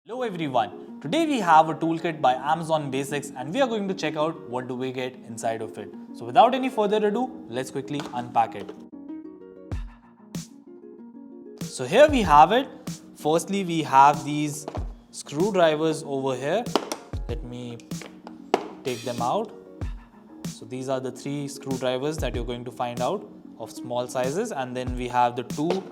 Hello everyone, today we have a toolkit by Amazon Basics and we are going to check out what do we get inside of it. So without any further ado, let's quickly unpack it. So here we have it. Firstly, we have these screwdrivers over here. Let me take them out. So these are the 3 screwdrivers that you're going to find out of small sizes, and then we have the 2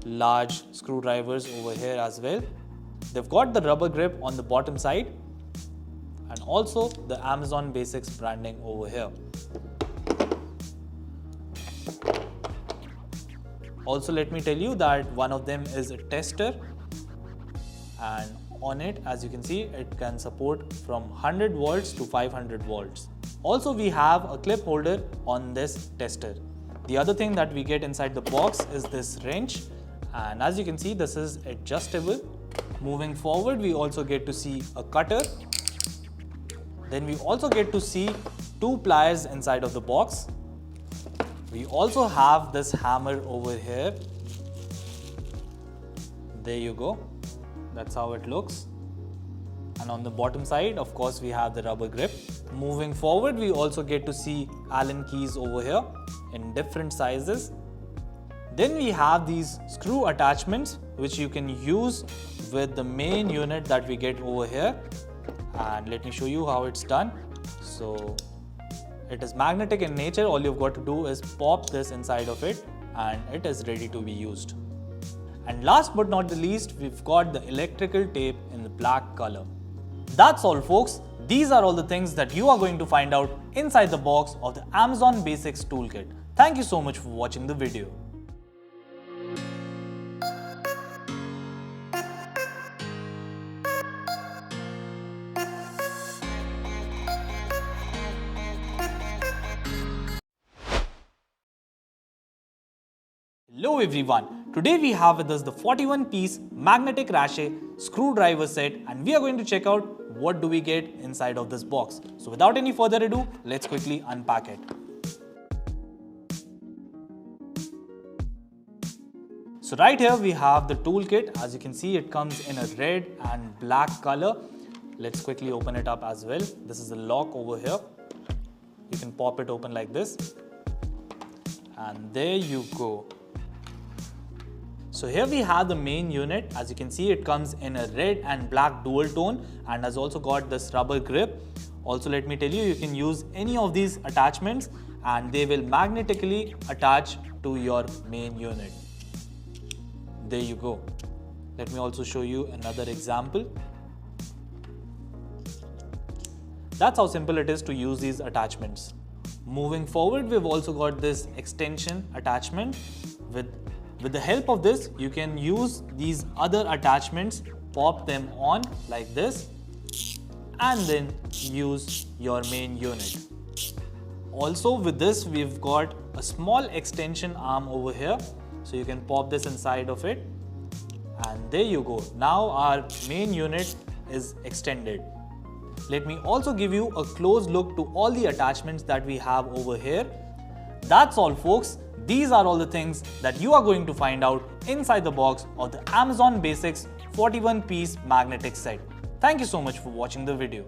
large screwdrivers over here as well. They've got the rubber grip on the bottom side and also the Amazon Basics branding over here. Also, let me tell you that one of them is a tester, and on it, as you can see, it can support from 100 volts to 500 volts. Also, we have a clip holder on this tester. The other thing that we get inside the box is this wrench, and as you can see, this is adjustable. Moving forward, we also get to see a cutter. Then we also get to see 2 pliers inside of the box. We also have this hammer over here. There you go. That's how it looks. And on the bottom side, of course, we have the rubber grip. Moving forward, we also get to see Allen keys over here in different sizes. Then we have these screw attachments which you can use with the main unit that we get over here. And let me show you how it's done. So it is magnetic in nature. All you've got to do is pop this inside of it and it is ready to be used. And last but not the least, we've got the electrical tape in the black color. That's all folks. These are all the things that you are going to find out inside the box of the Amazon Basics Toolkit. Thank you so much for watching the video. Hello everyone, today we have with us the 41-piece magnetic ratchet screwdriver set, and we are going to check out what do we get inside of this box. So without any further ado, let's quickly unpack it. So right here we have the toolkit. As you can see, it comes in a red and black color. Let's quickly open it up as well. This is the lock over here. You can pop it open like this. And there you go. So here we have the main unit. As you can see, it comes in a red and black dual tone and has also got this rubber grip. Also, let me tell you, you can use any of these attachments and they will magnetically attach to your main unit. There you go. Let me also show you another example. That's how simple it is to use these attachments. Moving forward, we've also got this extension attachment. With the help of this, you can use these other attachments, pop them on like this, and then use your main unit. Also with this, we've got a small extension arm over here. So you can pop this inside of it. And there you go. Now our main unit is extended. Let me also give you a close look to all the attachments that we have over here. That's all folks. These are all the things that you are going to find out inside the box of the Amazon Basics 41-piece magnetic set. Thank you so much for watching the video.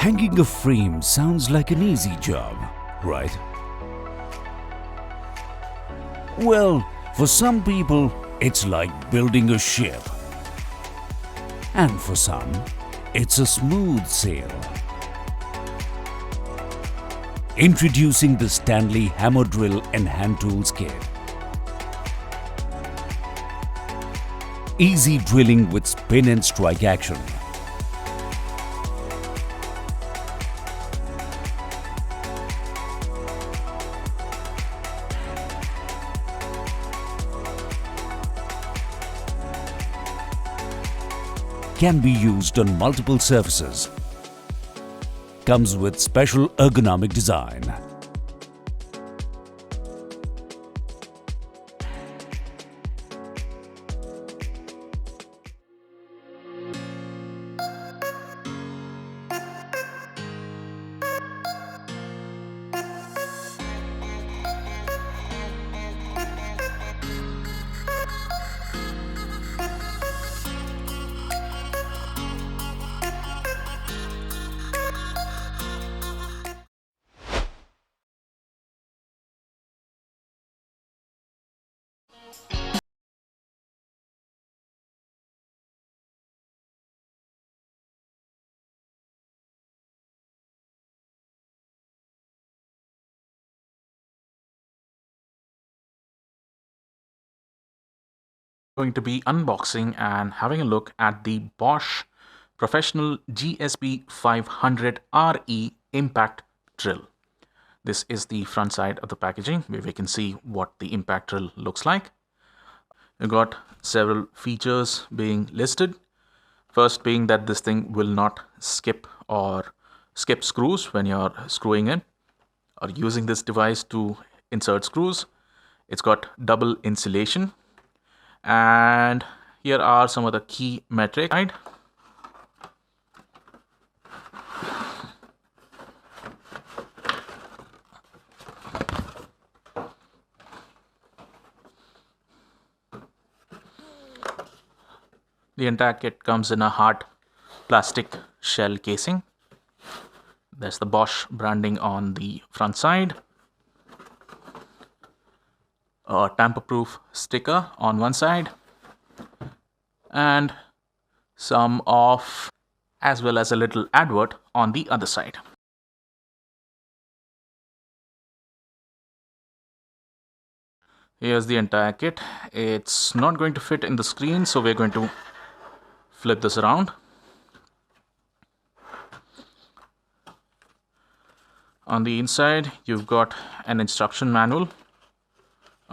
Hanging a frame sounds like an easy job, right? Well, for some people, it's like building a ship. And for some, it's a smooth sail. Introducing the Stanley Hammer Drill and Hand Tools Kit. Easy drilling with spin and strike action. Can be used on multiple surfaces. Comes with special ergonomic design. Going to be unboxing and having a look at the Bosch Professional GSP 500 RE Impact Drill. This is the front side of the packaging where we can see what the impact drill looks like. You've got several features being listed. First being that this thing will not skip screws when you're screwing in or using this device to insert screws. It's got double insulation. And here are some of the key metrics. The entire kit comes in a hard plastic shell casing. There's the Bosch branding on the front side. A tamper-proof sticker on one side, and as well as a little advert on the other side. Here's the entire kit. It's not going to fit in the screen, so we're going to flip this around. On the inside, you've got an instruction manual.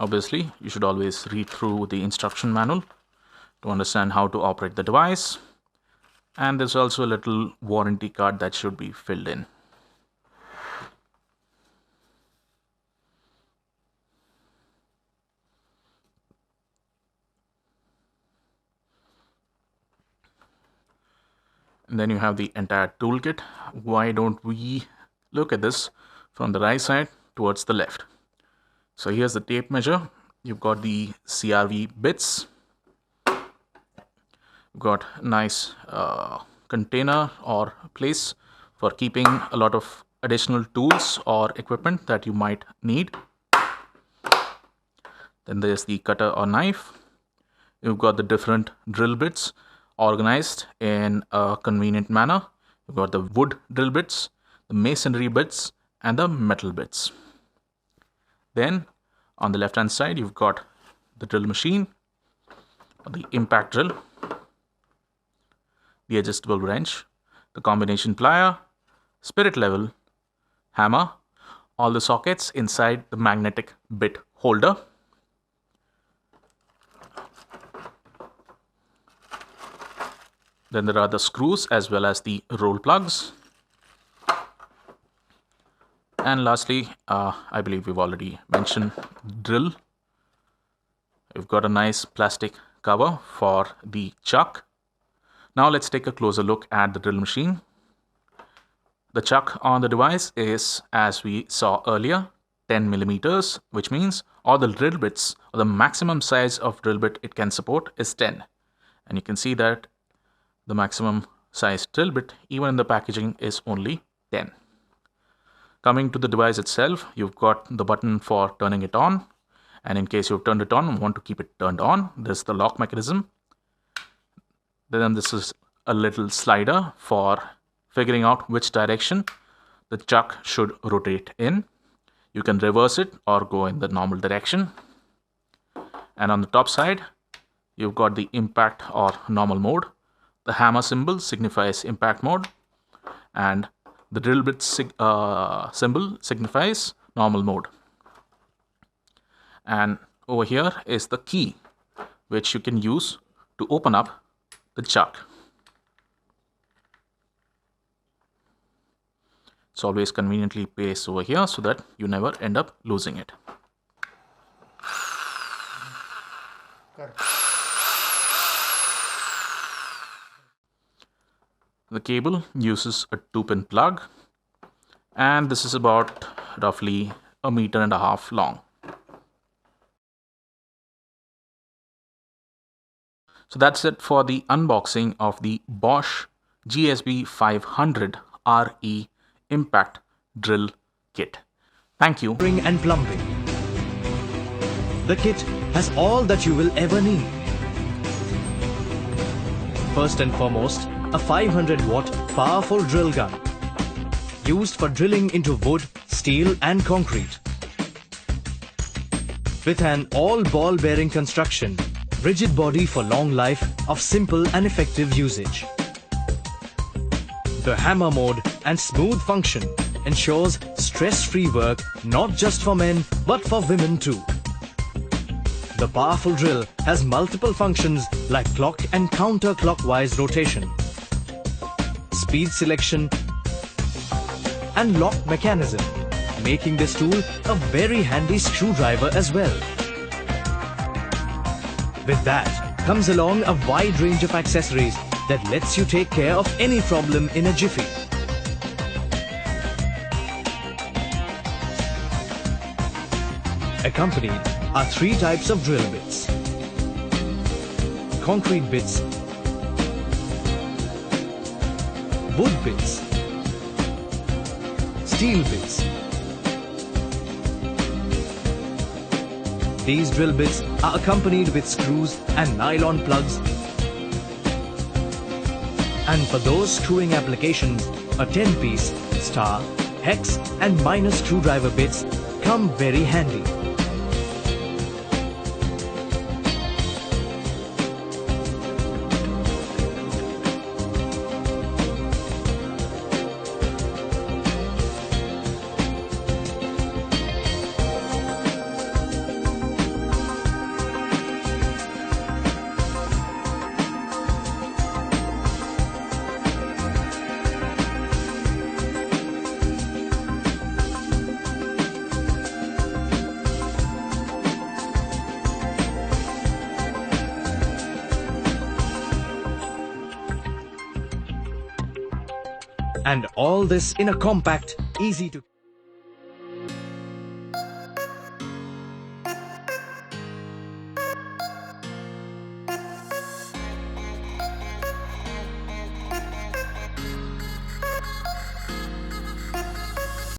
Obviously, you should always read through the instruction manual to understand how to operate the device. And there's also a little warranty card that should be filled in. And then you have the entire toolkit. Why don't we look at this from the right side towards the left? So here's the tape measure. You've got the CRV bits. You've got a nice container or place for keeping a lot of additional tools or equipment that you might need. Then there's the cutter or knife. You've got the different drill bits organized in a convenient manner. You've got the wood drill bits, the masonry bits, and the metal bits. Then on the left hand side, you've got the drill machine, the impact drill, the adjustable wrench, the combination plier, spirit level, hammer, all the sockets inside the magnetic bit holder. Then there are the screws as well as the roll plugs. And lastly, I believe we've already mentioned drill. We've got a nice plastic cover for the chuck. Now let's take a closer look at the drill machine. The chuck on the device is, as we saw earlier, 10 millimeters, which means all the drill bits, or the maximum size of drill bit it can support is 10. And you can see that the maximum size drill bit, even in the packaging, is only 10. Coming to the device itself, you've got the button for turning it on, and in case you've turned it on and want to keep it turned on, there's the lock mechanism. Then this is a little slider for figuring out which direction the chuck should rotate in. You can reverse it or go in the normal direction. And on the top side, you've got the impact or normal mode. The hammer symbol signifies impact mode, and the drill bit symbol signifies normal mode. And over here is the key, which you can use to open up the chuck. It's always conveniently placed over here so that you never end up losing it. The cable uses a 2-pin plug, and this is about roughly 1.5 meters long. So that's it for the unboxing of the Bosch GSB 500 RE Impact Drill Kit. Thank you. And plumbing. The kit has all that you will ever need. First and foremost, a 500-watt powerful drill gun, used for drilling into wood, steel and concrete. With an all-ball bearing construction, rigid body for long life of simple and effective usage. The hammer mode and smooth function ensures stress-free work not just for men but for women too. The powerful drill has multiple functions like clock and counterclockwise rotation, speed selection and lock mechanism, making this tool a very handy screwdriver as well. With that comes along a wide range of accessories that lets you take care of any problem in a jiffy. Accompanied are 3 types of drill bits: concrete bits, wood bits, steel bits. These drill bits are accompanied with screws and nylon plugs, and for those screwing applications, a 10-piece star, hex and minor screwdriver bits come very handy. And all this in a compact, easy to